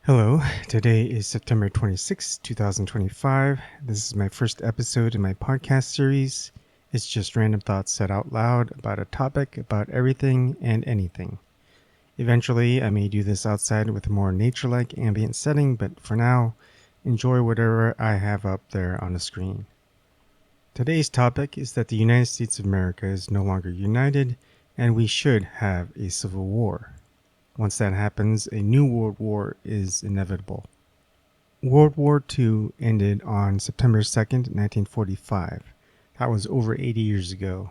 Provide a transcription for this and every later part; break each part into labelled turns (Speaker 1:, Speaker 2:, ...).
Speaker 1: Hello, today is September 26, 2025. This is my first episode in my podcast series. It's just random thoughts said out loud about a topic, about everything and anything. Eventually, I may do this outside with a more nature-like ambient setting, but for now, enjoy whatever I have up there on the screen. Today's topic is that the United States of America is no longer united, and we should have a civil war. Once that happens, a new world war is inevitable. World War II ended on September 2nd, 1945. That was over 80 years ago.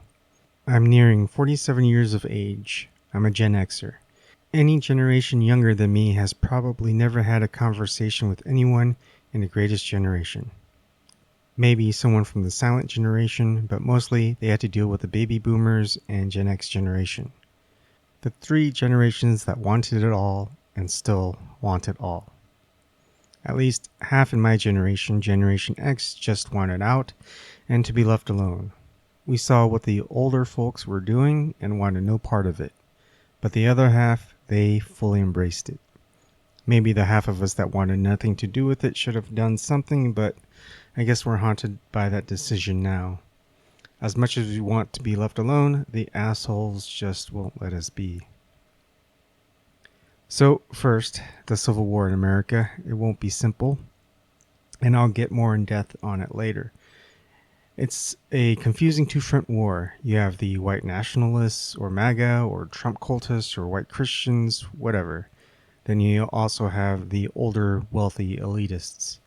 Speaker 1: I'm nearing 47 years of age. I'm a Gen Xer. Any generation younger than me has probably never had a conversation with anyone in the greatest generation. Maybe someone from the silent generation, but mostly they had to deal with the baby boomers and Gen X generation. The three generations that wanted it all and still want it all. At least half in my generation, Generation X, just wanted out and to be left alone. We saw what the older folks were doing and wanted no part of it. But the other half, they fully embraced it. Maybe the half of us that wanted nothing to do with it should have done something, but I guess we're haunted by that decision now. As much as we want to be left alone, the assholes just won't let us be. So first, the Civil War in America. It won't be simple, and I'll get more in depth on it later. It's a confusing two-front war. You have the white nationalists, or MAGA, or Trump cultists, or white Christians, whatever. Then you also have the older, wealthy elitists.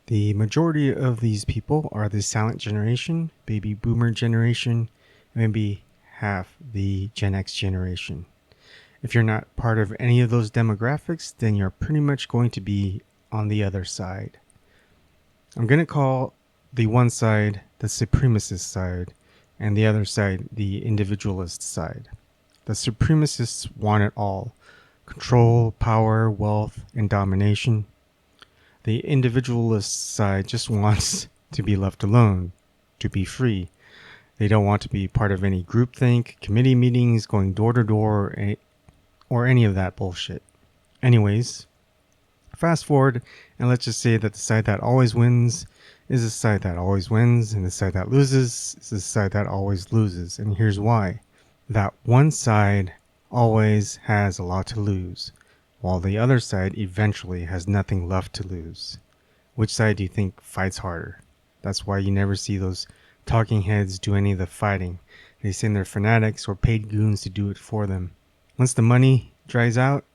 Speaker 1: The majority of these people are the silent generation, baby boomer generation, maybe half the Gen X generation. If you're not part of any of those demographics, then you're pretty much going to be on the other side. I'm going to call the one side the supremacist side and the other side the individualist side. The supremacists want it all: control, power, wealth, and domination. The individualist side just wants to be left alone, to be free. They don't want to be part of any groupthink, committee meetings, going door to door, or any of that bullshit. Anyways, fast forward, and let's just say that the side that always wins is the side that always wins, and the side that loses is the side that always loses. And here's why. That one side always has a lot to lose, while the other side eventually has nothing left to lose. Which side do you think fights harder? That's why you never see those talking heads do any of the fighting. They send their fanatics or paid goons to do it for them. Once the money dries out,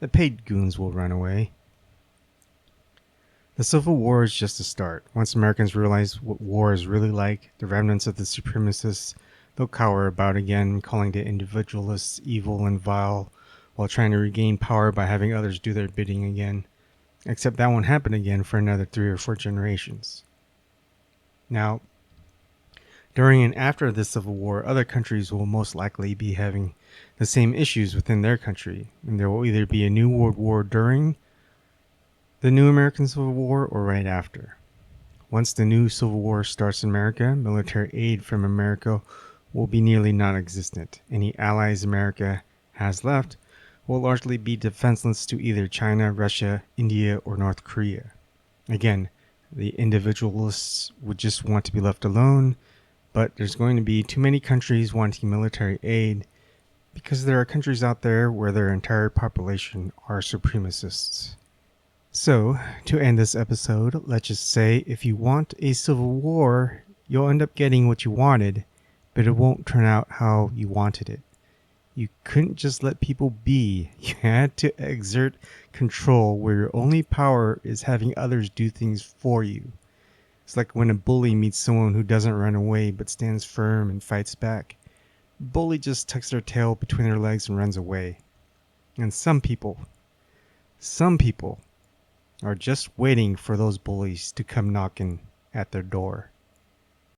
Speaker 1: the paid goons will run away. The Civil War is just a start. Once Americans realize what war is really like, the remnants of the supremacists, they'll cower about again, calling the individualists evil and vile, while trying to regain power by having others do their bidding again. Except that won't happen again for another 3 or 4 generations. Now, during and after the Civil War, other countries will most likely be having the same issues within their country, and there will either be a new world war during the new American Civil War or right after. Once the new Civil War starts in America, military aid from America will be nearly non-existent. Any allies America has left will largely be defenseless to either China, Russia, India, or North Korea. Again, the individualists would just want to be left alone, but there's going to be too many countries wanting military aid because there are countries out there where their entire population are supremacists. So, to end this episode, let's just say if you want a civil war, you'll end up getting what you wanted, but it won't turn out how you wanted it. You couldn't just let people be. You had to exert control where your only power is having others do things for you. It's like when a bully meets someone who doesn't run away but stands firm and fights back. The bully just tucks their tail between their legs and runs away. And some people are just waiting for those bullies to come knocking at their door.